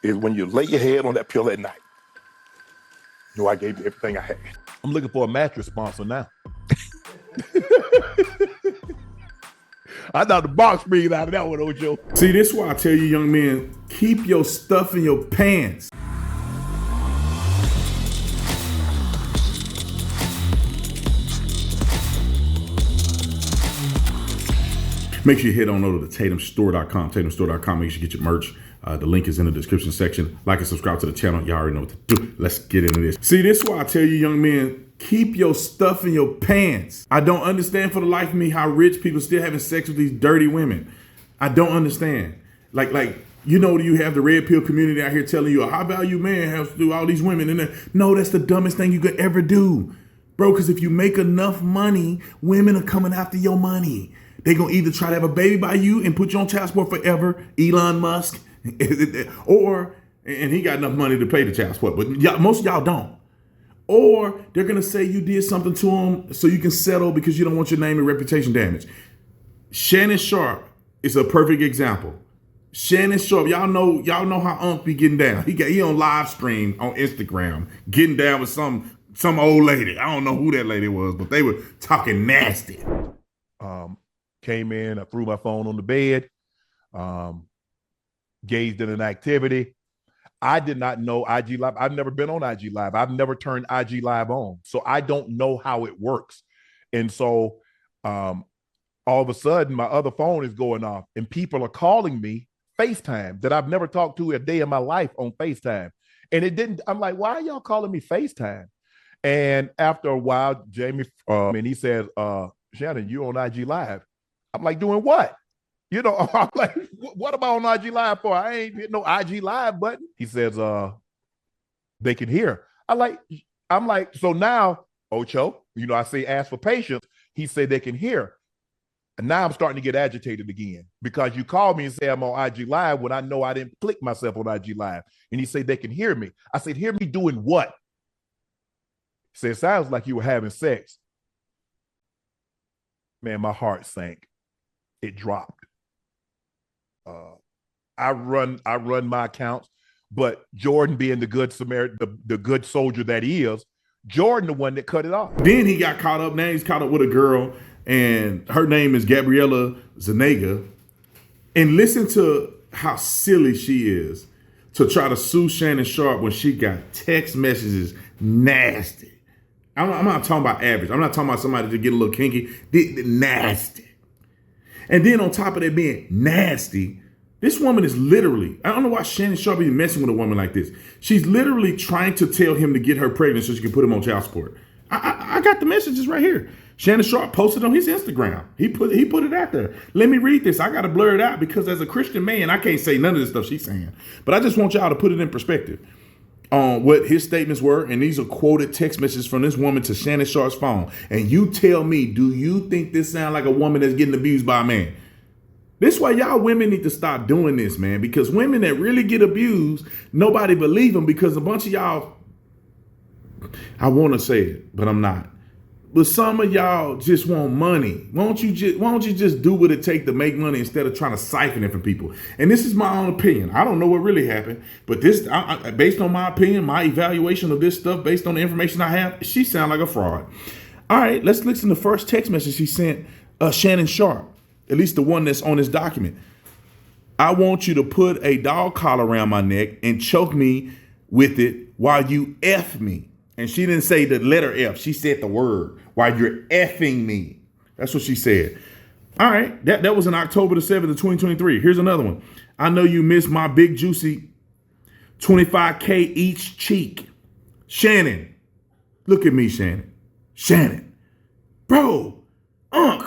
is when you lay your head on that pillow at night. You know, I gave you everything I had. I'm looking for a mattress sponsor now. I thought the box spring out of that one, Ocho. See, this is why I tell you young men, keep your stuff in your pants. Make sure you head on over to tatumstore.com, tatumstore.com. Make sure you get your merch. The link is in the description section. Like and subscribe to the channel. Y'all already know what to do. Let's get into this. See, this is why I tell you young men, keep your stuff in your pants. I don't understand for the life of me how rich people still having sex with these dirty women. I don't understand. Like you know, you have the red pill community out here telling you a high value man has to do all these women. And no, that's the dumbest thing you could ever do. Bro, because if you make enough money, women are coming after your money. They're going to either try to have a baby by you and put you on child support forever, Elon Musk, or, and he got enough money to pay the child support, but most of y'all don't. Or they're going to say you did something to them so you can settle because you don't want your name and reputation damaged. Shannon Sharpe is a perfect example. Shannon Sharpe, y'all know how Unc be getting down. He on live stream on Instagram, getting down with some old lady. I don't know who that lady was, but they were talking nasty. Came in, I threw my phone on the bed, gazed in an activity. I did not know IG Live. I've never been on IG Live. I've never turned IG Live on. So I don't know how it works. And so all of a sudden, my other phone is going off and people are calling me FaceTime that I've never talked to a day in my life on FaceTime. And it didn't, I'm like, why are y'all calling me FaceTime? And after a while, Jamie, and he said, Shannon, you on IG Live. I'm like, doing what? You know, I'm like, what am I on IG Live for? I ain't hit no IG Live button. He says, they can hear. I'm like, so now, Ocho, you know, I say ask for patience. He said they can hear. And now I'm starting to get agitated again because you called me and say I'm on IG Live when I know I didn't click myself on IG Live. And he said they can hear me. I said, hear me doing what? He said, it sounds like you were having sex. Man, my heart sank. It dropped. I run my accounts, but Jordan being the good Samaritan, the good soldier that he is, Jordan the one that cut it off. Then he got caught up. Now he's caught up with a girl, and her name is Gabriella Zuniga. And listen to how silly she is to try to sue Shannon Sharpe when she got text messages nasty. I'm not talking about average. I'm not talking about somebody to get a little kinky. Nasty. And then on top of that being nasty, this woman is literally, I don't know why Shannon Sharpe is messing with a woman like this. She's literally trying to tell him to get her pregnant so she can put him on child support. I got the messages right here. Shannon Sharpe posted on his Instagram. He put it out there. Let me read this. I got to blur it out because as a Christian man, I can't say none of this stuff she's saying. But I just want y'all to put it in perspective on what his statements were. And these are quoted text messages from this woman to Shannon Sharpe's phone. And you tell me, do you think this sounds like a woman that's getting abused by a man? This is why y'all women need to stop doing this, man. Because women that really get abused, nobody believe them because a bunch of y'all, I want to say it, but I'm not. But some of y'all just want money. Why don't you just do what it takes to make money instead of trying to siphon it from people? And this is my own opinion. I don't know what really happened, but this, based on my opinion, my evaluation of this stuff, based on the information I have, she sounds like a fraud. All right, let's listen to the first text message she sent Shannon Sharpe, at least the one that's on this document. I want you to put a dog collar around my neck and choke me with it while you F me. And she didn't say the letter F. She said the word, while you're effing me. That's what she said. All right. That was in October the 7th of 2023. Here's another one. I know you miss my big juicy 25K each cheek. Shannon. Look at me, Shannon. Shannon. Bro. Unc.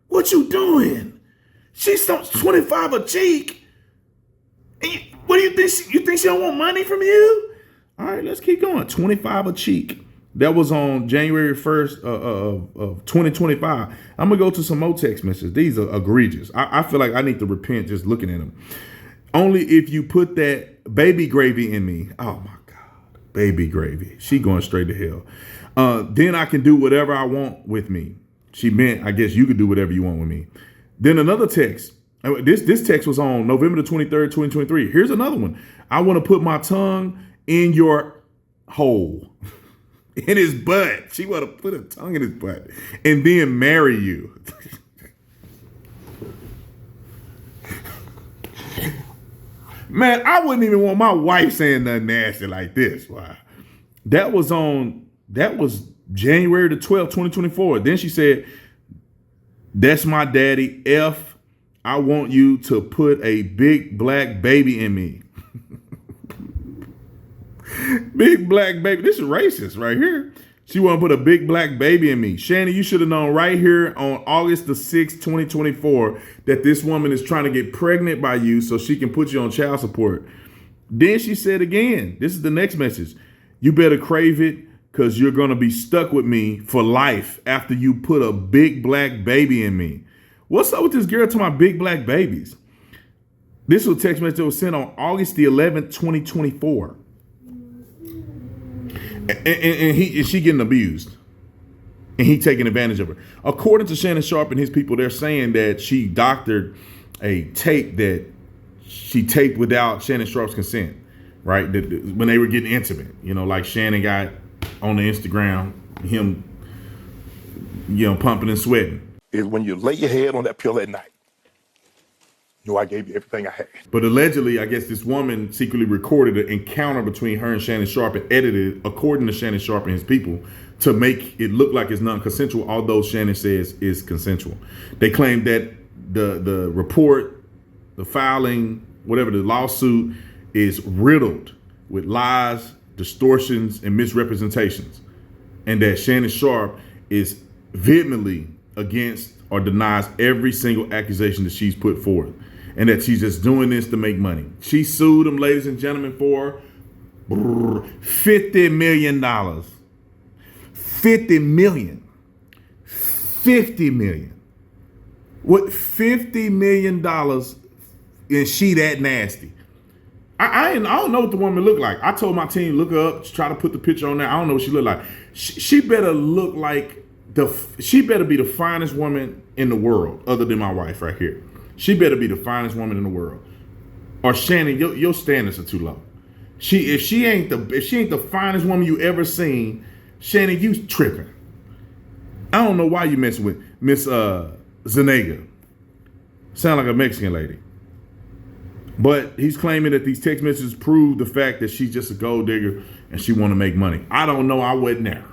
What you doing? She's 25 a cheek. And what do you think? You think she don't want money from you? All right, let's keep going. 25 a cheek. That was on January 1st of 2025. I'm going to go to some more text messages. These are egregious. I feel like I need to repent just looking at them. Only if you put that baby gravy in me. Oh, my God. Baby gravy. She going straight to hell. Then I can do whatever I want with me. She meant, I guess you could do whatever you want with me. Then another text. This text was on November the 23rd, 2023. Here's another one. I want to put my tongue in your hole. In his butt. She want to put her tongue in his butt and then marry you. Man, I wouldn't even want my wife saying nothing nasty like this. Wow. That was January the 12th, 2024. Then she said, that's my daddy. F, I want you to put a big black baby in me. Big black baby. This is racist right here. She want to put a big black baby in me. Shannon, you should have known right here on August the 6th, 2024, that this woman is trying to get pregnant by you so she can put you on child support. Then she said again, this is the next message. You better crave it because you're going to be stuck with me for life after you put a big black baby in me. What's up with this girl to my big black babies? This was a text message that was sent on August the 11th, 2024. And she getting abused. And he taking advantage of her. According to Shannon Sharpe and his people, they're saying that she doctored a tape that she taped without Shannon Sharpe's consent, right? When they were getting intimate, like Shannon got on the Instagram, him, pumping and sweating. Is when you lay your head on that pill at night. I gave you everything I had. But allegedly, I guess this woman secretly recorded an encounter between her and Shannon Sharpe and edited it, according to Shannon Sharpe and his people, to make it look like it's non-consensual, although Shannon says it's consensual. They claim that the report, the filing, whatever, the lawsuit is riddled with lies, distortions, and misrepresentations, and that Shannon Sharpe is vehemently against or denies every single accusation that she's put forth, and that she's just doing this to make money. She sued him, ladies and gentlemen, for $50 million. $50 million. $50 million. What, $50 million, and she that nasty? I don't know what the woman looked like. I told my team, look her up, try to put the picture on there. I don't know what she looked like. She better look like she better be the finest woman in the world, other than my wife right here. She better be the finest woman in the world. Or Shannon, your standards are too low. If she ain't the finest woman you ever seen, Shannon, you tripping. I don't know why you messing with Miss Zuniga. Sound like a Mexican lady. But he's claiming that these text messages prove the fact that she's just a gold digger and she want to make money. I don't know. I wasn't there.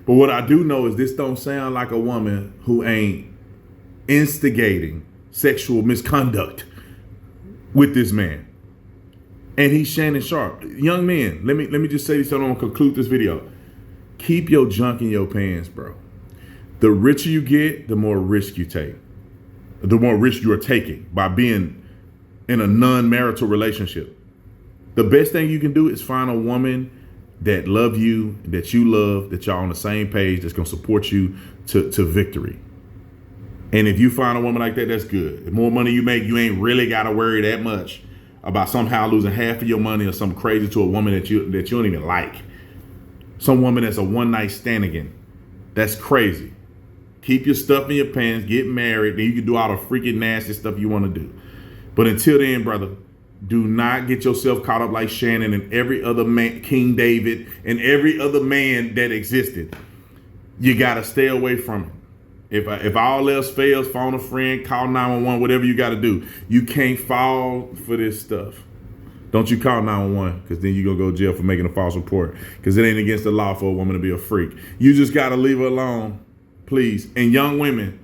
But what I do know is this don't sound like a woman who ain't instigating sexual misconduct with this man. And he's Shannon Sharpe. Young men, let me just say this so I don't conclude this video. Keep your junk in your pants, bro. The richer you get, the more risk you take. The more risk you are taking by being in a non-marital relationship. The best thing you can do is find a woman that love you, that you love, that y'all on the same page, that's gonna support you to victory. And if you find a woman like that, that's good. The more money you make, you ain't really gotta worry that much about somehow losing half of your money or something crazy to a woman that you don't even like. Some woman that's a one-night stand again. That's crazy. Keep your stuff in your pants, get married, then you can do all the freaking nasty stuff you wanna do. But until then, brother, do not get yourself caught up like Shannon and every other man, King David, and every other man that existed. You got to stay away from it. If all else fails, phone a friend, call 911, whatever you got to do. You can't fall for this stuff. Don't you call 911, because then you're going to go to jail for making a false report, because it ain't against the law for a woman to be a freak. You just got to leave her alone, please. And young women,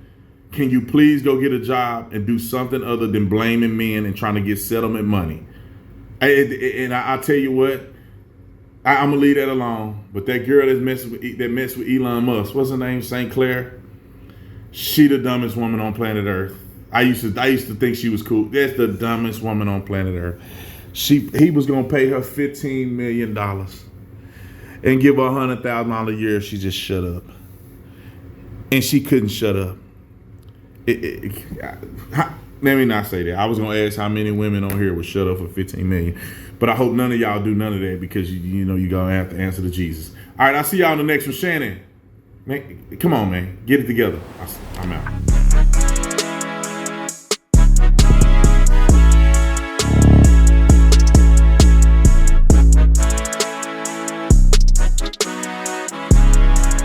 can you please go get a job and do something other than blaming men and trying to get settlement money? And I'll tell you what, I'm gonna leave that alone. But that girl that messed with Elon Musk, what's her name? St. Clair. She the dumbest woman on planet Earth. I used to think she was cool. That's the dumbest woman on planet Earth. He was gonna pay her $15 million and give her $100,000 a year if she just shut up. And she couldn't shut up. Let me not say that. I was gonna ask how many women on here would shut up for $15 million, but I hope none of y'all do none of that, because you know you're gonna have to answer to Jesus. All right, I'll see y'all in the next one. Shannon, man, come on, man, get it together. I'm out.